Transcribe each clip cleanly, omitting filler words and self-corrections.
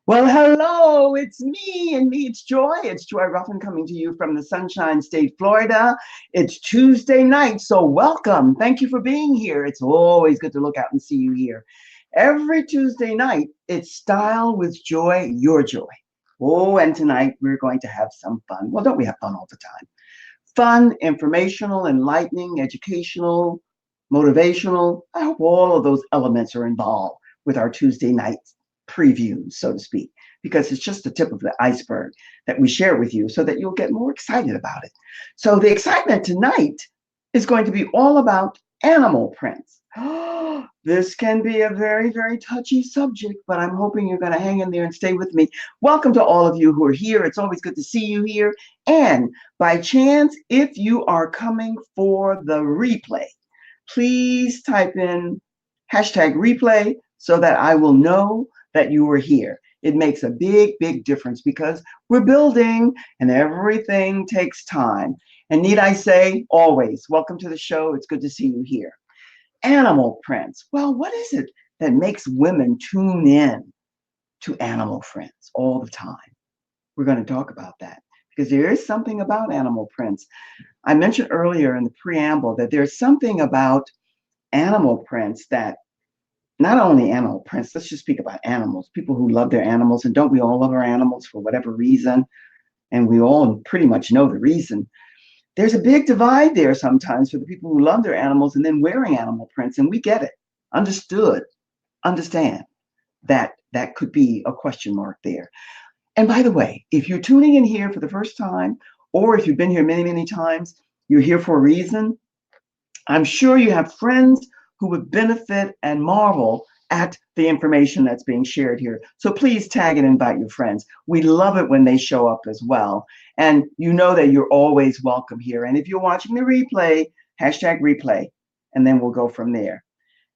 Well, hello, it's me and me, it's Joy. It's Joy Ruffin coming to you from the Sunshine State, Florida. It's Tuesday night, so welcome. Thank you for being here. It's always good to look out and see you here. Every Tuesday night, it's Style with Joy, your joy. Oh, and tonight we're going to have some fun. Well, don't we have fun all the time? Fun, informational, enlightening, educational, motivational. I hope all of those elements are involved with our Tuesday night previews, so to speak, because it's just the tip of the iceberg that we share with you so that you'll get more excited about it. So the excitement tonight is going to be all about animal prints. This can be a very, very touchy subject, but I'm hoping you're going to hang in there and stay with me. Welcome to all of you who are here. It's always good to see you here. And by chance, if you are coming for the replay, please type in hashtag replay so that I will know that you were here. It makes a big, big difference because we're building and everything takes time. And need I say, always, welcome to the show. It's good to see you here. Animal prints. Well, what is it that makes women tune in to animal prints all the time? We're going to talk about that because there is something about animal prints. I mentioned earlier in the preamble that there's something about animal prints that not only animal prints, let's just speak about animals, people who love their animals. And don't we all love our animals for whatever reason? And we all pretty much know the reason. There's a big divide there sometimes for the people who love their animals and then wearing animal prints. And we get it. Understand that that could be a question mark there. And by the way, if you're tuning in here for the first time, or if you've been here many, many times, you're here for a reason. I'm sure you have friends who would benefit and marvel at the information that's being shared here. So please tag and invite your friends. We love it when they show up as well. And you know that you're always welcome here. And if you're watching the replay, hashtag replay, and then we'll go from there.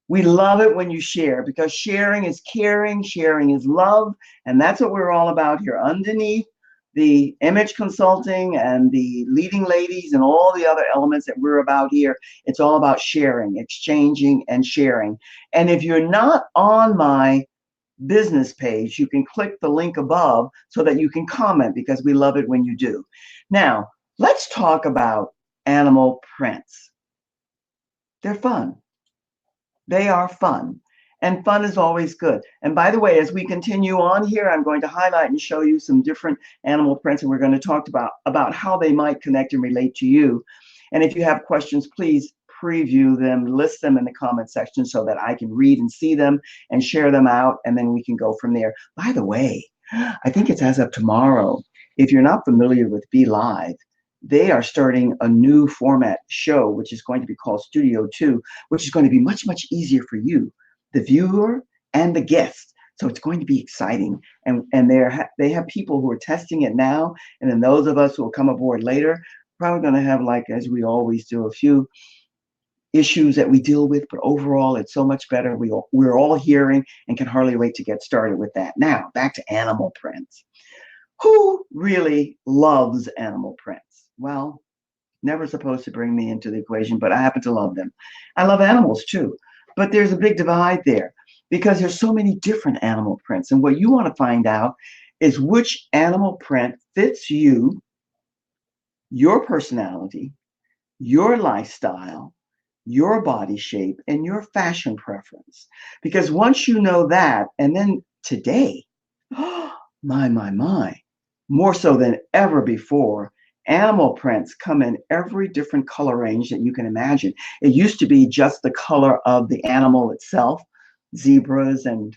We love it when you share because sharing is caring, sharing is love, and that's what we're all about here underneath the image consulting and the leading ladies and all the other elements that we're about here. It's all about sharing, exchanging, and sharing. And if you're not on my business page, you can click the link above so that you can comment because we love it when you do. Now, let's talk about animal prints. They're fun. They are fun. And fun is always good. And by the way, as we continue on here, I'm going to highlight and show you some different animal prints, and we're going to talk about how they might connect and relate to you. And if you have questions, please preview them, list them in the comment section so that I can read and see them and share them out, and then we can go from there. By the way, I think it's as of tomorrow. If you're not familiar with Be Live, they are starting a new format show, which is going to be called Studio 2, which is going to be much, much easier for you, the viewer and the guest. So it's going to be exciting. And they have people who are testing it now. And then those of us who will come aboard later, probably going to have, like, as we always do, a few issues that we deal with. But overall, it's so much better. We're all hearing and can hardly wait to get started with that. Now, back to animal prints. Who really loves animal prints? Well, never supposed to bring me into the equation, but I happen to love them. I love animals too. But there's a big divide there because there's so many different animal prints. And what you want to find out is which animal print fits you, your personality, your lifestyle, your body shape, and your fashion preference. Because once you know that, and then today, my, more so than ever before, animal prints come in every different color range that you can imagine. It used to be just the color of the animal itself. Zebras and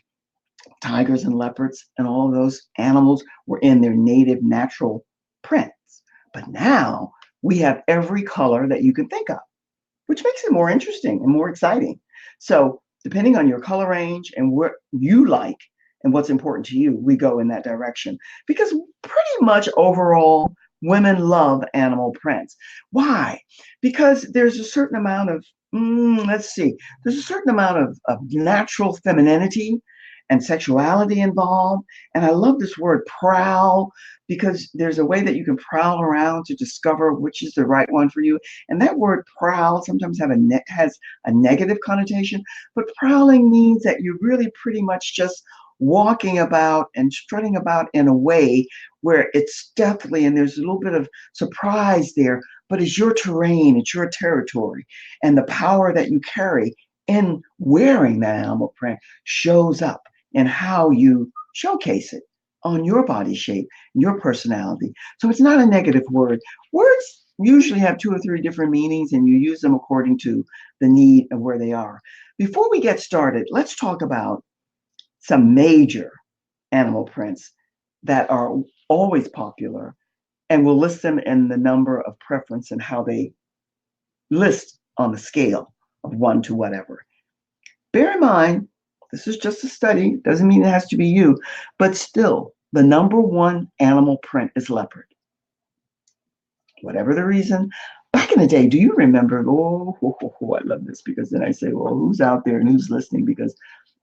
tigers and leopards and all of those animals were in their native natural prints. But now we have every color that you can think of, which makes it more interesting and more exciting. So depending on your color range and what you like and what's important to you, we go in that direction. Because pretty much overall, women love animal prints. Why? Because there's a certain amount of, there's a certain amount of natural femininity and sexuality involved. And I love this word prowl because there's a way that you can prowl around to discover which is the right one for you. And that word prowl sometimes has a negative connotation, but prowling means that you really pretty much just walking about and strutting about in a way where it's stealthily and there's a little bit of surprise there, but it's your terrain, it's your territory. And the power that you carry in wearing that animal print shows up in how you showcase it on your body shape, your personality. So it's not a negative word. Words usually have two or three different meanings, and you use them according to the need of where they are. Before we get started, let's talk about some major animal prints that are always popular, and we'll list them in the number of preference and how they list on the scale of 1 to whatever. Bear in mind, this is just a study, doesn't mean it has to be you, but still, the number one animal print is leopard. Whatever the reason, back in the day, do you remember? I love this because then I say, well, who's out there and who's listening? Because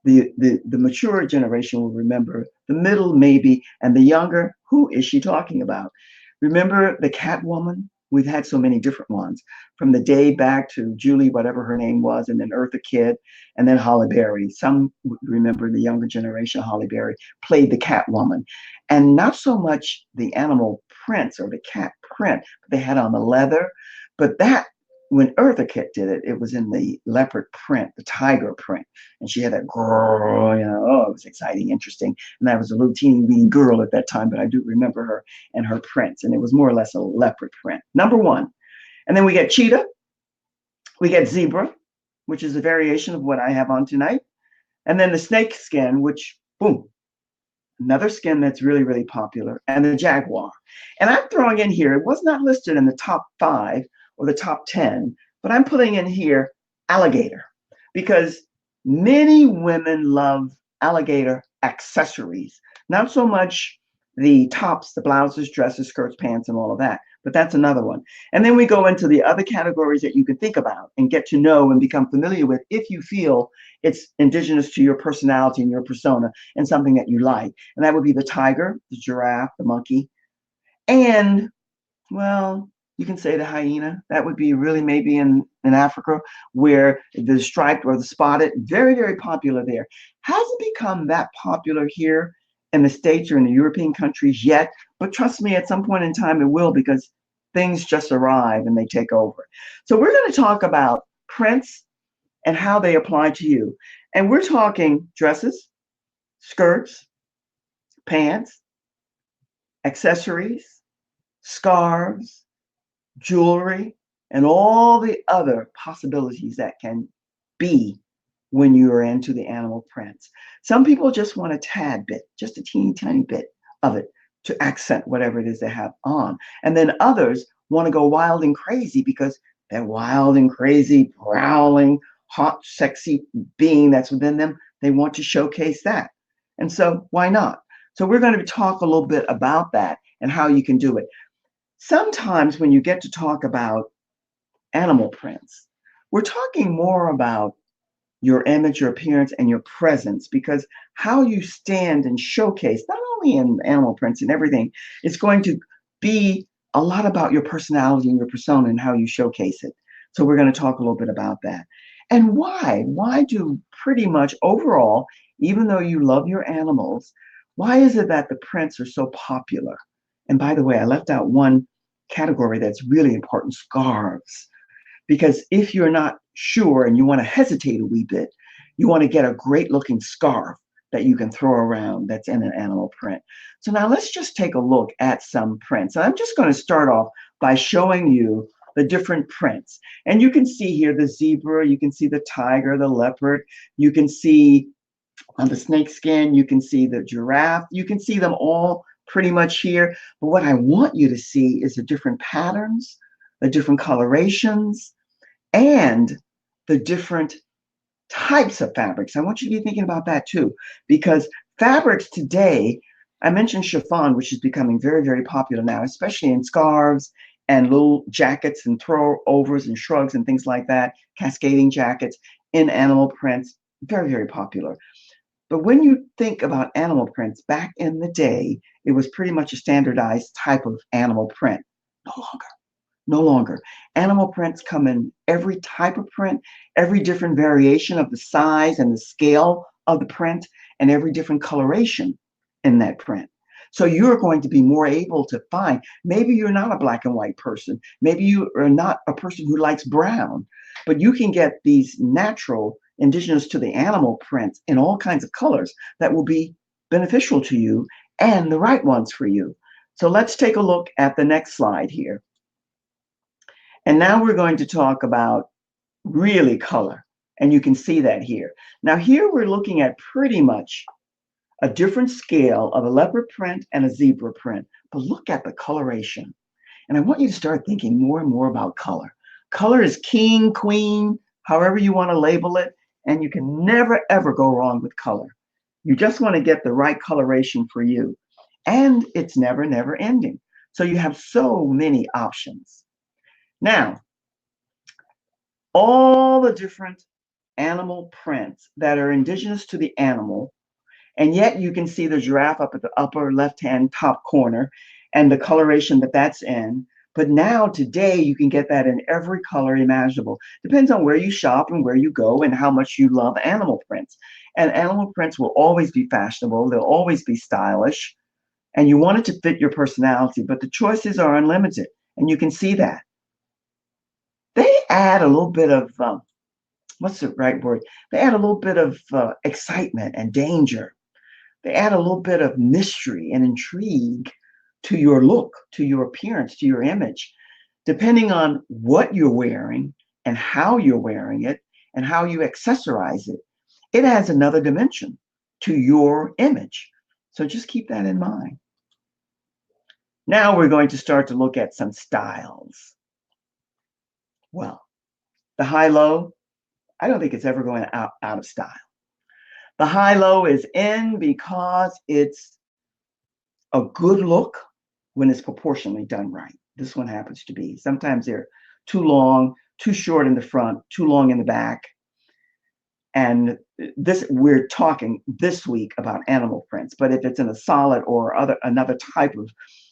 the mature generation will remember, the middle maybe, and the younger, who is she talking about? Remember the Catwoman? We've had so many different ones, from the day back to Julie, whatever her name was, and then Eartha Kitt, and then Holly Berry. Some remember, the younger generation, Holly Berry played the Catwoman. And not so much the animal prints or the cat print they had on the leather, but that when Eartha Kitt did it, it was in the leopard print, the tiger print. And she had that girl, oh, it was exciting, interesting. And I was a little teeny weeny girl at that time, but I do remember her and her prints. And it was more or less a leopard print. Number one. And then we get cheetah. We get zebra, which is a variation of what I have on tonight. And then the snake skin, which, boom, another skin that's really, really popular. And the jaguar. And I'm throwing in here, it was not listed in the top 5 or the top 10, but I'm putting in here alligator, because many women love alligator accessories, not so much the tops, the blouses, dresses, skirts, pants, and all of that, but that's another one. And then we go into the other categories that you can think about and get to know and become familiar with if you feel it's indigenous to your personality and your persona and something that you like. And that would be the tiger, the giraffe, the monkey, and, well, you can say the hyena. That would be really maybe in Africa, where the striped or the spotted, very, very popular there. Hasn't become that popular here in the States or in the European countries yet, but trust me, at some point in time it will, because things just arrive and they take over. So we're going to talk about prints and how they apply to you. And we're talking dresses, skirts, pants, accessories, scarves, jewelry, and all the other possibilities that can be when you are into the animal prints. Some people just want a tad bit, just a teeny tiny bit of it to accent whatever it is they have on. And then others want to go wild and crazy because that wild and crazy, prowling, hot, sexy being that's within them, they want to showcase that. And so why not? So we're going to talk a little bit about that and how you can do it. Sometimes when you get to talk about animal prints, we're talking more about your image, your appearance, and your presence, because how you stand and showcase, not only in animal prints and everything, it's going to be a lot about your personality and your persona and how you showcase it. So we're going to talk a little bit about that. And why? Why do pretty much overall, even though you love your animals, why is it that the prints are so popular? And by the way, I left out one category that's really important, scarves. Because if you're not sure and you want to hesitate a wee bit, you want to get a great looking scarf that you can throw around that's in an animal print. So now let's just take a look at some prints. I'm just going to start off by showing you the different prints. And you can see here the zebra, you can see the tiger, the leopard, you can see on the snake skin, you can see the giraffe, you can see them all pretty much here. But what I want you to see is the different patterns, the different colorations, and the different types of fabrics. I want you to be thinking about that too, because fabrics today, I mentioned chiffon, which is becoming very, very popular now, especially in scarves and little jackets and throw overs and shrugs and things like that, cascading jackets in animal prints, very, very popular. But when you think about animal prints, back in the day, it was pretty much a standardized type of animal print. No longer. No longer. Animal prints come in every type of print, every different variation of the size and the scale of the print, and every different coloration in that print. So you're going to be more able to find, maybe you're not a black and white person. Maybe you are not a person who likes brown, but you can get these natural indigenous to the animal prints in all kinds of colors that will be beneficial to you and the right ones for you. So let's take a look at the next slide here. And now we're going to talk about really color. And you can see that here. Now here we're looking at pretty much a different scale of a leopard print and a zebra print. But look at the coloration. And I want you to start thinking more and more about color. Color is king, queen, however you want to label it. And you can never, ever go wrong with color. You just want to get the right coloration for you. And it's never, never ending. So you have so many options. Now, all the different animal prints that are indigenous to the animal, and yet you can see the giraffe up at the upper left-hand top corner and the coloration that that's in. But now today you can get that in every color imaginable. Depends on where you shop and where you go and how much you love animal prints. And animal prints will always be fashionable. They'll always be stylish. And you want it to fit your personality, but the choices are unlimited. And you can see that. They add a little bit of, what's the right word? They add a little bit of excitement and danger. They add a little bit of mystery and intrigue to your look, to your appearance, to your image, depending on what you're wearing and how you're wearing it and how you accessorize it. It adds another dimension to your image. So just keep that in mind. Now we're going to start to look at some styles. Well, the high-low, I don't think it's ever going out of style. The high-low is in because it's a good look when it's proportionally done right. This one happens to be. Sometimes they're too long, too short in the front, too long in the back. And this, we're talking this week about animal prints, but if it's in a solid or another type of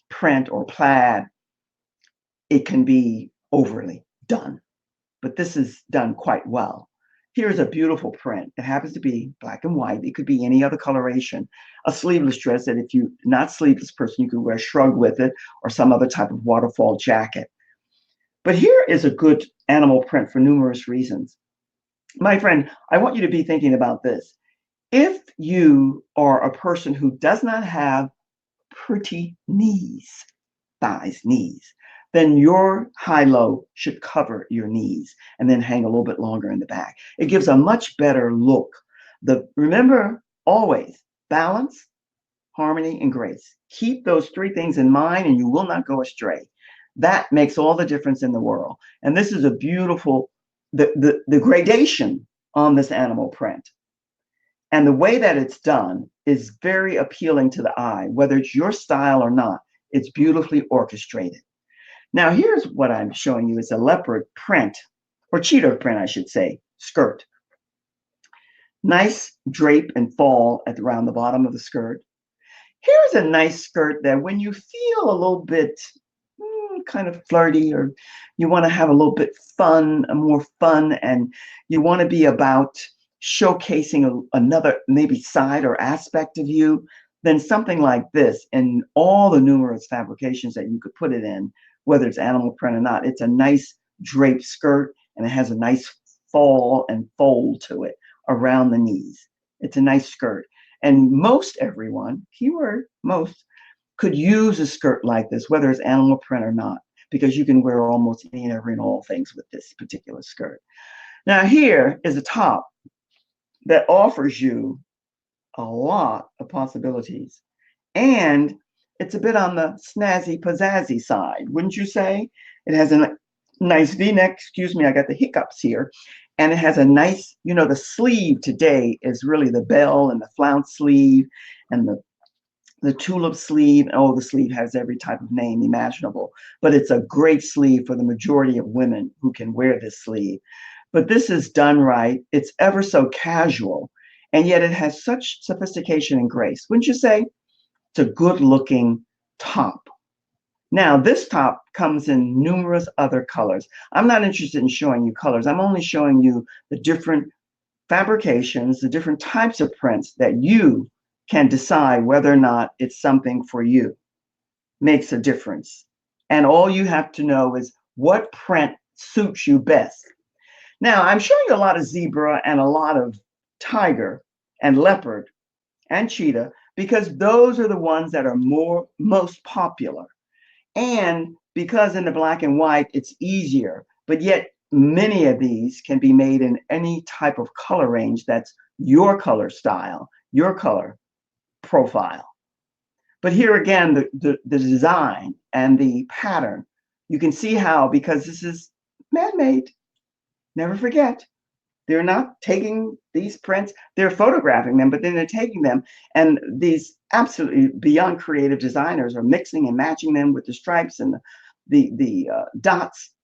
print or plaid, it can be overly done. But this is done quite well. Here's a beautiful print. It happens to be black and white. It could be any other coloration. A sleeveless dress that if you're not sleeveless person, you could wear a shrug with it or some other type of waterfall jacket. But here is a good animal print for numerous reasons. My friend, I want you to be thinking about this. If you are a person who does not have pretty knees, thighs, knees, then your high-low should cover your knees and then hang a little bit longer in the back. It gives a much better look. Remember, always balance, harmony, and grace. Keep those three things in mind and you will not go astray. That makes all the difference in the world. And this is a beautiful, the gradation on this animal print. And the way that it's done is very appealing to the eye, whether it's your style or not. It's beautifully orchestrated. Now, here's what I'm showing you is a leopard print, or cheetah print, I should say, skirt. Nice drape and fall around the bottom of the skirt. Here's a nice skirt that when you feel a little bit kind of flirty or you want to have a little bit fun, more fun, and you want to be about showcasing another maybe side or aspect of you, then something like this and all the numerous fabrications that you could put it in, whether it's animal print or not, it's a nice draped skirt and it has a nice fall and fold to it around the knees. It's a nice skirt. And most everyone, keyword most, could use a skirt like this, whether it's animal print or not, because you can wear almost any and every and all things with this particular skirt. Now here is a top that offers you a lot of possibilities. And it's a bit on the snazzy, pizzazzy side, wouldn't you say? It has a nice V-neck. Excuse me, I got the hiccups here. And it has a nice, the sleeve today is really the bell and the flounce sleeve and the tulip sleeve. Oh, the sleeve has every type of name imaginable. But it's a great sleeve for the majority of women who can wear this sleeve. But this is done right. It's ever so casual. And yet it has such sophistication and grace. Wouldn't you say? It's a good looking top. Now this top comes in numerous other colors. I'm not interested in showing you colors. I'm only showing you the different fabrications, the different types of prints that you can decide whether or not it's something for you. Makes a difference. And all you have to know is what print suits you best. Now, I'm showing you a lot of zebra and a lot of tiger and leopard and cheetah because those are the ones that are most popular. And because in the black and white, it's easier, but yet many of these can be made in any type of color range that's your color style, your color profile. But here again, the design and the pattern, you can see how, because this is man-made, never forget, they're not taking these prints, they're photographing them, but then they're taking them, and these absolutely beyond creative designers are mixing and matching them with the stripes and the dots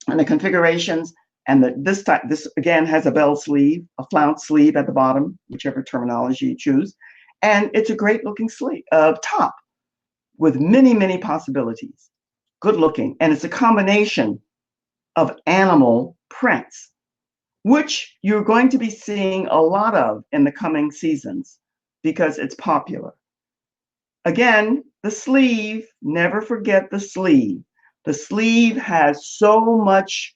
and the configurations. And this again has a bell sleeve, a flounce sleeve at the bottom, whichever terminology you choose. And it's a great looking sleeve, top with many, many possibilities. Good looking. And it's a combination of animal prints, which you're going to be seeing a lot of in the coming seasons because it's popular. Again, the sleeve, never forget the sleeve. The sleeve has so much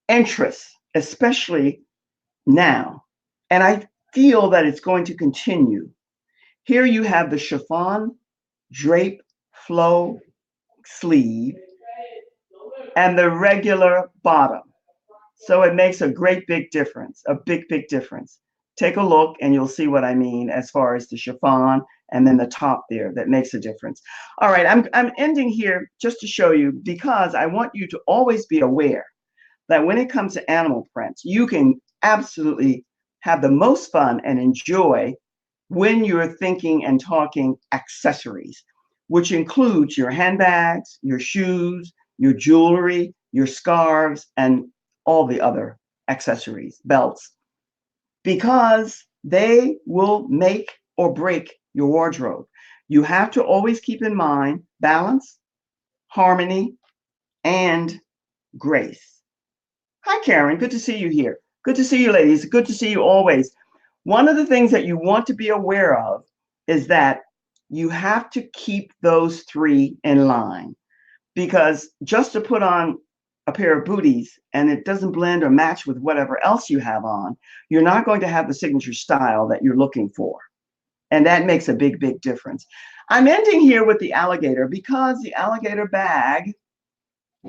interest, especially now. And I feel that it's going to continue. Here you have the chiffon, drape, flow sleeve, and the regular bottom. So it makes a great big difference, a big, big difference. Take a look and you'll see what I mean as far as the chiffon and then the top there that makes a difference. All right, I'm ending here just to show you because I want you to always be aware that when it comes to animal prints, you can absolutely have the most fun and enjoy when you're thinking and talking accessories, which includes your handbags, your shoes, your jewelry, your scarves, and all the other accessories, belts, because they will make or break your wardrobe. You have to always keep in mind balance, harmony, and grace. Hi, Karen. Good to see you here. Good to see you, ladies. Good to see you always. One of the things that you want to be aware of is that you have to keep those three in line, because just to put on a pair of booties and it doesn't blend or match with whatever else you have on, you're not going to have the signature style that you're looking for. And that makes a big, big difference. I'm ending here with the alligator because the alligator bag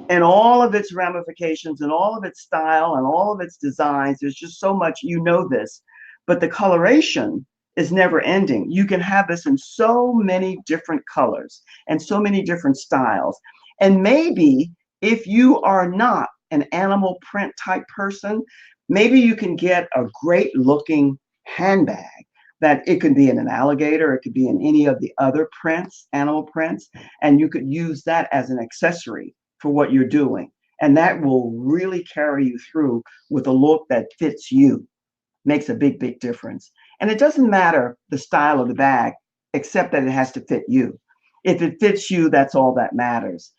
and all of its ramifications and all of its style and all of its designs, there's just so much, you know this, but the coloration is never ending. You can have this in so many different colors and so many different styles. And maybe if you are not an animal print type person, maybe you can get a great looking handbag that it could be in an alligator, it could be in any of the other prints, animal prints, and you could use that as an accessory for what you're doing. And that will really carry you through with a look that fits you. Makes a big, big difference. And it doesn't matter the style of the bag, except that it has to fit you. If it fits you, that's all that matters.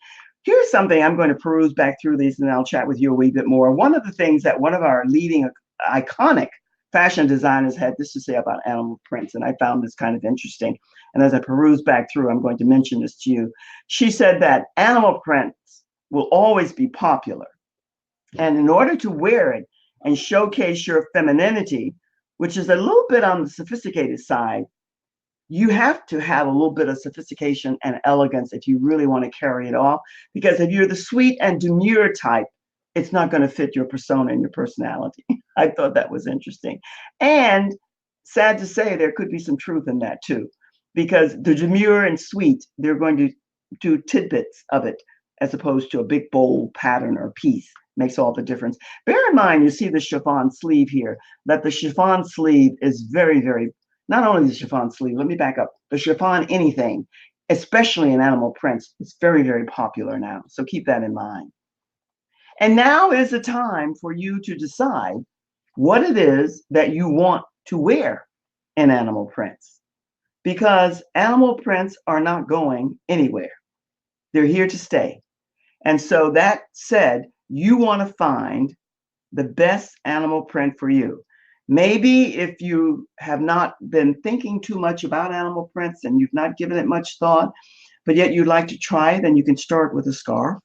Here's something I'm going to peruse back through these and I'll chat with you a wee bit more. One of the things that one of our leading iconic fashion designers had this to say about animal prints, and I found this kind of interesting. And as I peruse back through, I'm going to mention this to you. She said that animal prints will always be popular. And in order to wear it and showcase your femininity, which is a little bit on the sophisticated side, you have to have a little bit of sophistication and elegance if you really want to carry it off. Because if you're the sweet and demure type, it's not going to fit your persona and your personality. I thought that was interesting. And sad to say, there could be some truth in that too. Because the demure and sweet, they're going to do tidbits of it as opposed to a big, bold pattern or piece. Makes all the difference. Bear in mind, you see the chiffon sleeve here, that the chiffon sleeve is very, very, not only the chiffon sleeve, let me back up, the chiffon anything, especially in animal prints, is very, very popular now. So keep that in mind. And now is the time for you to decide what it is that you want to wear in animal prints, because animal prints are not going anywhere. They're here to stay. And so that said, you want to find the best animal print for you. Maybe if you have not been thinking too much about animal prints and you've not given it much thought, but yet you'd like to try, then you can start with a scarf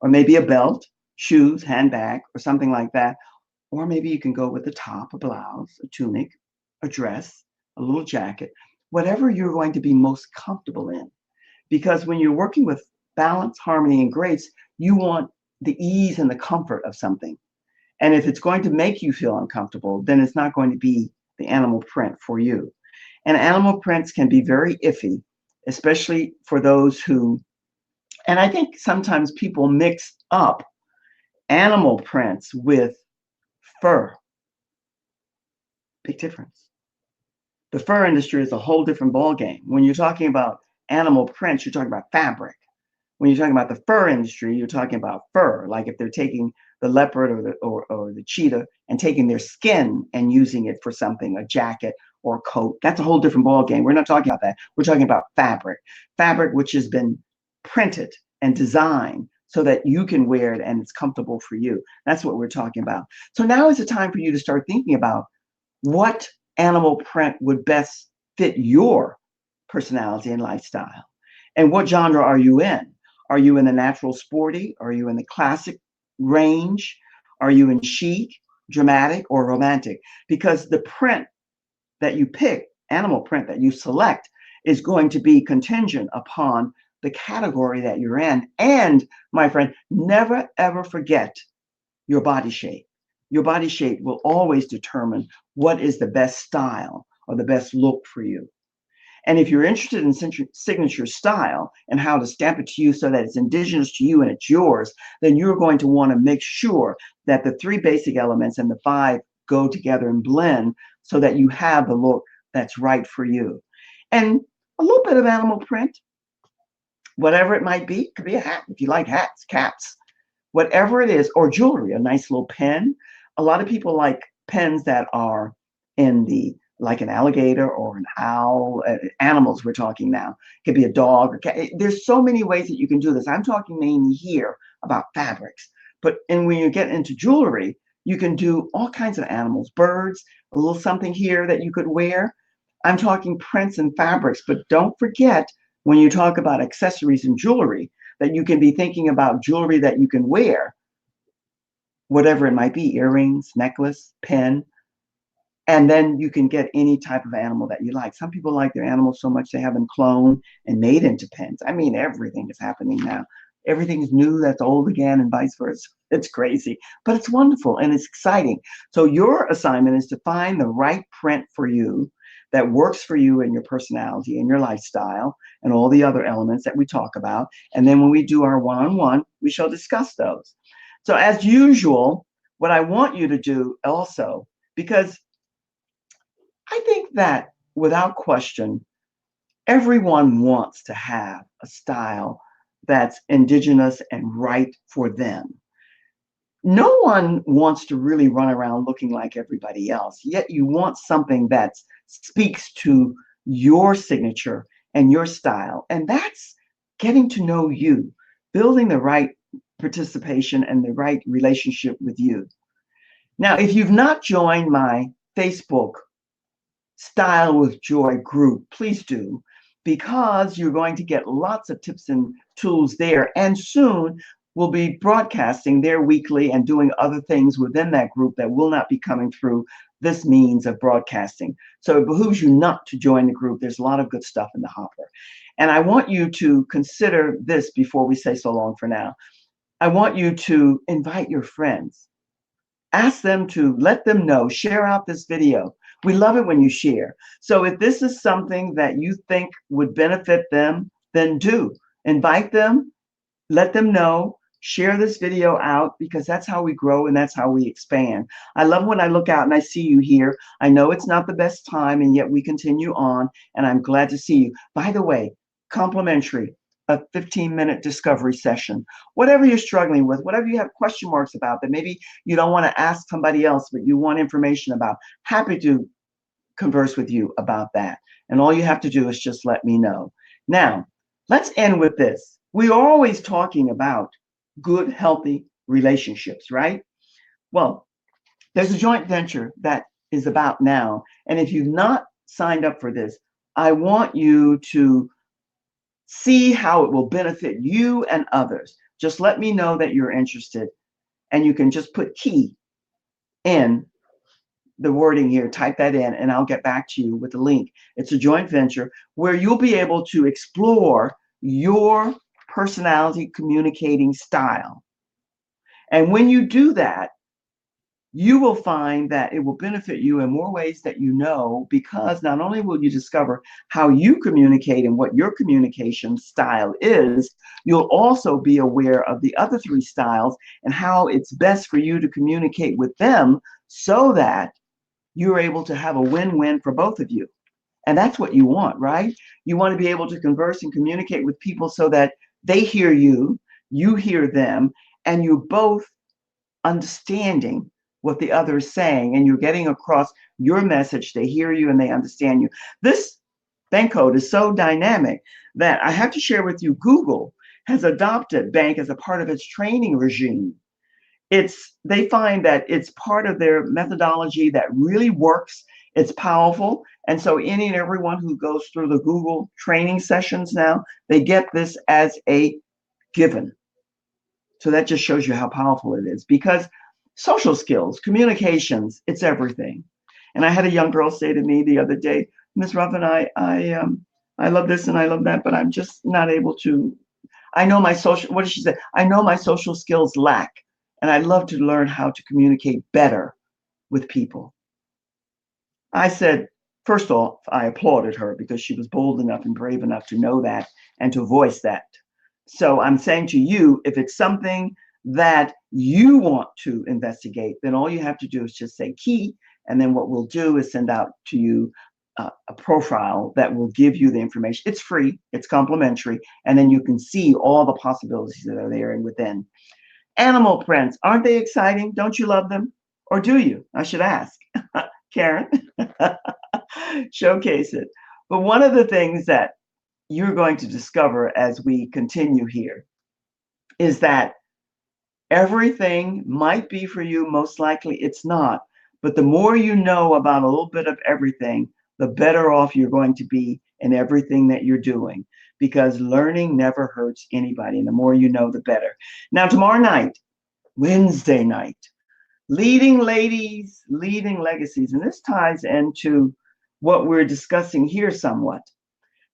or maybe a belt, shoes, handbag, or something like that. Or maybe you can go with a top, a blouse, a tunic, a dress, a little jacket, whatever you're going to be most comfortable in. Because when you're working with balance, harmony, and grace, you want the ease and the comfort of something. And if it's going to make you feel uncomfortable, then it's not going to be the animal print for you. And animal prints can be very iffy, especially for those who, and I think sometimes people mix up animal prints with fur. Big difference. The fur industry is a whole different ballgame. When you're talking about animal prints, you're talking about fabric. When you're talking about the fur industry, you're talking about fur. Like if they're taking the leopard or the cheetah and taking their skin and using it for something, a jacket or a coat, that's a whole different ballgame. We're not talking about that. We're talking about fabric which has been printed and designed so that you can wear it and it's comfortable for you. That's what we're talking about. So now is the time for you to start thinking about what animal print would best fit your personality and lifestyle. And what genre are you in? Are you in the natural sporty? Are you in the classic range? Are you in chic, dramatic, or romantic? Because the print that you pick, animal print that you select, is going to be contingent upon the category that you're in. And my friend, never ever forget your body shape. Your body shape will always determine what is the best style or the best look for you. And if you're interested in signature style and how to stamp it to you so that it's indigenous to you and it's yours, then you're going to want to make sure that the three basic elements and the five go together and blend so that you have the look that's right for you. And a little bit of animal print, whatever it might be, could be a hat if you like hats, caps, whatever it is, or jewelry, a nice little pen. A lot of people like pens that are in the like an alligator or an owl, animals we're talking now. It could be a dog or cat. There's so many ways that you can do this. I'm talking mainly here about fabrics. And when you get into jewelry, you can do all kinds of animals, birds, a little something here that you could wear. I'm talking prints and fabrics, but don't forget when you talk about accessories and jewelry that you can be thinking about jewelry that you can wear, whatever it might be, earrings, necklace, pen, and then you can get any type of animal that you like. Some people like their animals so much they have them cloned and made into pens. I mean, everything is happening now. Everything's new that's old again and vice versa. It's crazy, but it's wonderful and it's exciting. So your assignment is to find the right print for you that works for you and your personality and your lifestyle and all the other elements that we talk about. And then when we do our one-on-one, we shall discuss those. So as usual, what I want you to do also, because I think that without question, everyone wants to have a style that's indigenous and right for them. No one wants to really run around looking like everybody else, yet you want something that speaks to your signature and your style. And that's getting to know you, building the right participation and the right relationship with you. Now, if you've not joined my Facebook Style with Joy group, please do, because you're going to get lots of tips and tools there. And soon we'll be broadcasting there weekly and doing other things within that group that will not be coming through this means of broadcasting. So it behooves you not to join the group. There's a lot of good stuff in the hopper. And I want you to consider this before we say so long for now. I want you to invite your friends. Ask them to let them know, share out this video. We love it when you share. So if this is something that you think would benefit them, then do. Invite them, let them know, share this video out, because that's how we grow and that's how we expand. I love when I look out and I see you here. I know it's not the best time, and yet we continue on, and I'm glad to see you. By the way, complimentary, a 15-minute discovery session. Whatever you're struggling with, whatever you have question marks about that maybe you don't want to ask somebody else, but you want information about, happy to converse with you about that. And all you have to do is just let me know. Now, let's end with this. We are always talking about good, healthy relationships, right? Well, there's a joint venture that is about now. And if you've not signed up for this, I want you to see how it will benefit you and others. Just let me know that you're interested, and you can just put key in the wording here, type that in, and I'll get back to you with the link. It's a joint venture where you'll be able to explore your personality communicating style. And when you do that, you will find that it will benefit you in more ways that you know, because not only will you discover how you communicate and what your communication style is, you'll also be aware of the other three styles and how it's best for you to communicate with them so that you're able to have a win-win for both of you. And that's what you want, right? You want to be able to converse and communicate with people so that they hear you, you hear them, and you're both understanding what the other is saying, and you're getting across your message. They hear you and they understand you. This bank code is so dynamic that I have to share with you, Google has adopted bank as a part of its training regime. They find that it's part of their methodology that really works. It's powerful. And so any and everyone who goes through the Google training sessions now, they get this as a given. So that just shows you how powerful it is, because social skills, communications, it's everything. And I had a young girl say to me the other day, Miss Ruffin, I love this and I love that, but I'm just not able to. I know my social, what did she say? I know my social skills lack, and I'd love to learn how to communicate better with people. I said, first off, I applauded her because she was bold enough and brave enough to know that and to voice that. So I'm saying to you, if it's something that you want to investigate, then all you have to do is just say key. And then what we'll do is send out to you a profile that will give you the information. It's free, it's complimentary, and then you can see all the possibilities that are there and within. Animal prints, aren't they exciting? Don't you love them? Or do you? I should ask. Karen, showcase it. But one of the things that you're going to discover as we continue here is that everything might be for you. Most likely it's not. But the more you know about a little bit of everything, the better off you're going to be in everything that you're doing, because learning never hurts anybody. And the more you know, the better. Now, tomorrow night, Wednesday night, Leading Ladies, Leading Legacies. And this ties into what we're discussing here somewhat.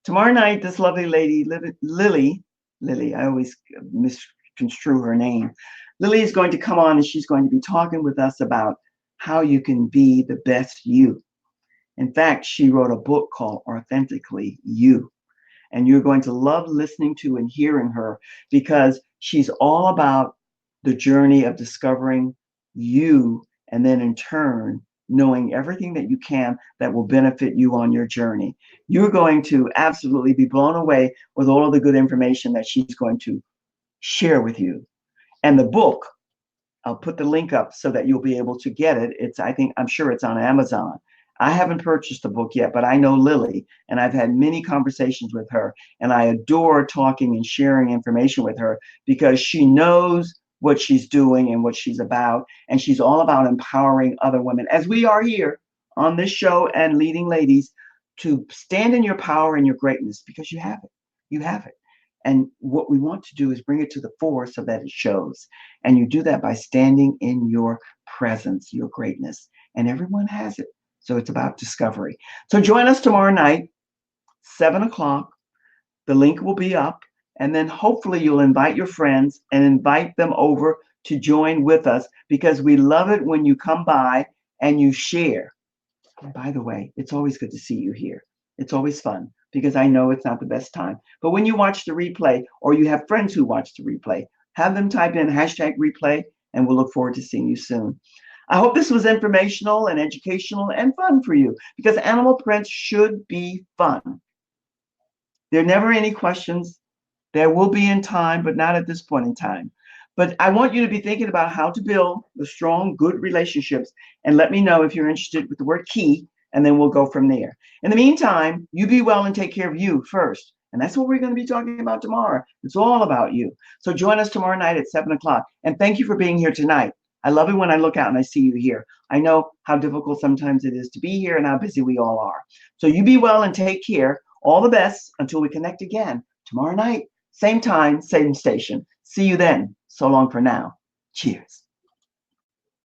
Tomorrow night, this lovely lady, Lily, I always misconstrue her name. Lily is going to come on and she's going to be talking with us about how you can be the best you. In fact, she wrote a book called Authentically You. And you're going to love listening to and hearing her, because she's all about the journey of discovering you, and then in turn, knowing everything that you can that will benefit you on your journey. You're going to absolutely be blown away with all of the good information that she's going to share with you. And the book, I'll put the link up so that you'll be able to get it. I'm sure it's on Amazon. I haven't purchased the book yet, but I know Lily, and I've had many conversations with her, and I adore talking and sharing information with her because she knows what she's doing and what she's about, and she's all about empowering other women, as we are here on this show and Leading Ladies, to stand in your power and your greatness, because you have it. You have it. And what we want to do is bring it to the fore so that it shows. And you do that by standing in your presence, your greatness. And everyone has it. So it's about discovery. So join us tomorrow night, 7 o'clock. The link will be up. And then hopefully you'll invite your friends and invite them over to join with us, because we love it when you come by and you share. And by the way, it's always good to see you here. It's always fun, because I know it's not the best time. But when you watch the replay, or you have friends who watch the replay, have them type in #replay, and we'll look forward to seeing you soon. I hope this was informational and educational and fun for you, because animal prints should be fun. There are never any questions. There will be in time, but not at this point in time. But I want you to be thinking about how to build the strong, good relationships, and let me know if you're interested with the word key, and then we'll go from there. In the meantime, you be well and take care of you first. And that's what we're going to be talking about tomorrow. It's all about you. So join us tomorrow night at 7 o'clock. And thank you for being here tonight. I love it when I look out and I see you here. I know how difficult sometimes it is to be here and how busy we all are. So you be well and take care. All the best until we connect again tomorrow night, same time, same station. See you then. So long for now. Cheers.